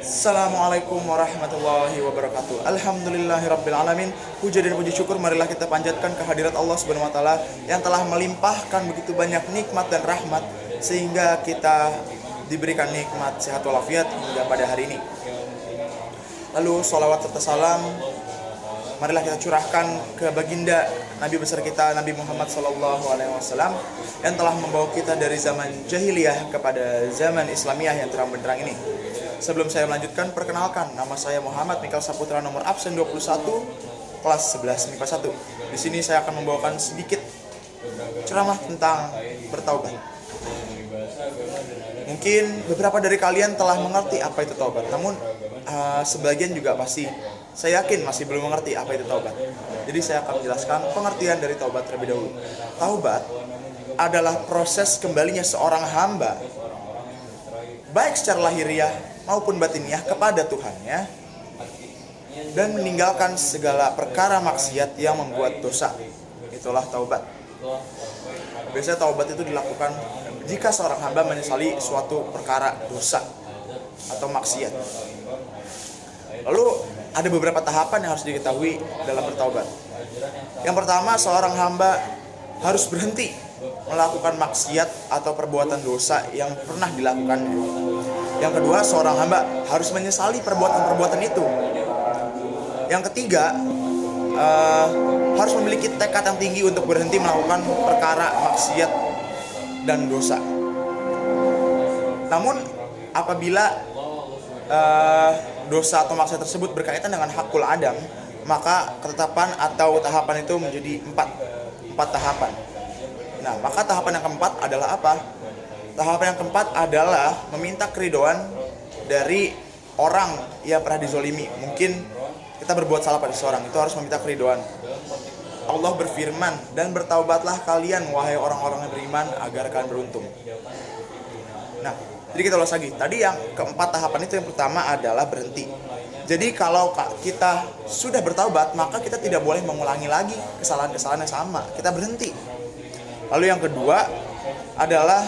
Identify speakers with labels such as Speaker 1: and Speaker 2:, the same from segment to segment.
Speaker 1: Assalamualaikum warahmatullahi wabarakatuh. Alhamdulillahirabbil alamin. Puja dan puji syukur marilah kita panjatkan kehadirat Allah Subhanahu wa taala yang telah melimpahkan begitu banyak nikmat dan rahmat sehingga kita diberikan nikmat sehat walafiat hingga pada hari ini. Lalu sholawat serta salam marilah kita curahkan ke baginda Nabi besar kita Nabi Muhammad SAW yang telah membawa kita dari zaman jahiliyah kepada zaman Islamiyah yang terang benderang ini. Sebelum saya melanjutkan, perkenalkan, nama saya Muhammad Mikal Saputra, nomor absen 21, kelas 11 MIPA 1. Di sini saya akan membawakan sedikit ceramah tentang bertaubat. Mungkin beberapa dari kalian telah mengerti apa itu taubat, namun sebagian juga pasti, saya yakin masih belum mengerti apa itu taubat. Jadi saya akan menjelaskan pengertian dari taubat terlebih dahulu. Taubat adalah proses kembalinya seorang hamba, baik secara lahiriah maupun batiniah, kepada Tuhannya dan meninggalkan segala perkara maksiat yang membuat dosa. Itulah taubat. Biasanya taubat itu dilakukan jika seorang hamba menyesali suatu perkara dosa atau maksiat. Lalu ada beberapa tahapan yang harus diketahui dalam bertaubat. Yang pertama, seorang hamba harus berhenti melakukan maksiat atau perbuatan dosa yang pernah dilakukannya. Yang kedua, seorang hamba harus menyesali perbuatan-perbuatan itu. Yang ketiga, harus memiliki tekad yang tinggi untuk berhenti melakukan perkara maksiat dan dosa. Namun apabila dosa atau maksiat tersebut berkaitan dengan hakul adam, maka ketetapan atau tahapan itu menjadi empat tahapan. Nah, maka tahapan yang keempat adalah apa? Tahapan yang keempat adalah meminta keridhaan dari orang yang pernah dizolimi. Mungkin kita berbuat salah pada seseorang, itu harus meminta keridhaan. Allah berfirman, dan bertaubatlah kalian wahai orang-orang yang beriman agar kalian beruntung. Nah, jadi kita ulas lagi. Tadi yang keempat tahapan itu, yang pertama adalah berhenti. Jadi kalau kita sudah bertaubat, maka kita tidak boleh mengulangi lagi kesalahan-kesalahan yang sama. Kita berhenti. Lalu yang kedua adalah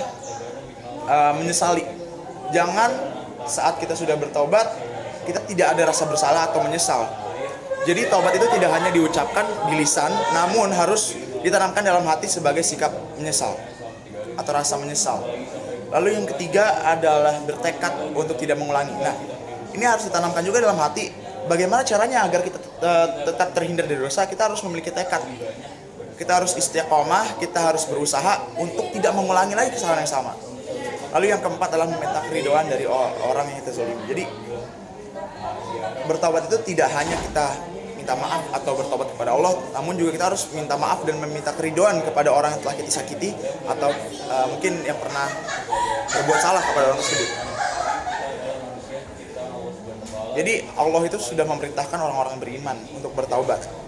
Speaker 1: menyesali. Jangan saat kita sudah bertaubat kita tidak ada rasa bersalah atau menyesal. Jadi taubat itu tidak hanya diucapkan di lisan, namun harus ditanamkan dalam hati sebagai sikap menyesal atau rasa menyesal. Lalu yang ketiga adalah bertekad untuk tidak mengulangi. Nah, ini harus ditanamkan juga dalam hati. Bagaimana caranya agar kita tetap terhindar dari dosa? Kita harus memiliki tekad. Kita harus istiqomah, kita harus berusaha untuk tidak mengulangi lagi kesalahan yang sama. Lalu yang keempat adalah meminta keridhaan dari orang yang kita zalimi. Jadi bertaubat itu tidak hanya kita minta maaf atau bertobat kepada Allah, namun juga kita harus minta maaf dan meminta keridhaan kepada orang yang telah kita sakiti atau mungkin yang pernah berbuat salah kepada orang tersebut. Jadi Allah itu sudah memerintahkan orang-orang yang beriman untuk bertaubat.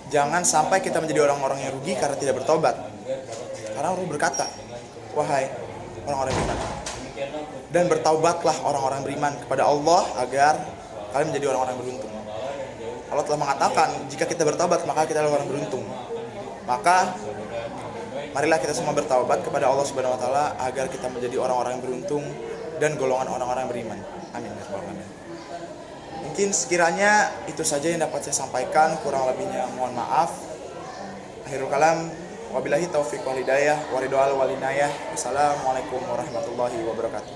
Speaker 1: Jangan sampai kita menjadi orang-orang yang rugi karena tidak bertobat. Karena Allah berkata, wahai orang-orang yang beriman, dan bertaubatlah orang-orang beriman kepada Allah agar kalian menjadi orang-orang beruntung. Allah telah mengatakan, jika kita bertaubat maka kita adalah orang beruntung. Maka marilah kita semua bertaubat kepada Allah Subhanahu wa taala agar kita menjadi orang-orang yang beruntung dan golongan orang-orang yang beriman. Amin. Mungkin sekiranya itu saja yang dapat saya sampaikan, kurang lebihnya mohon maaf. Akhirul kalam, wabillahi taufiq wal hidayah, waridwal wal inayah. Wassalamualaikum warahmatullahi wabarakatuh.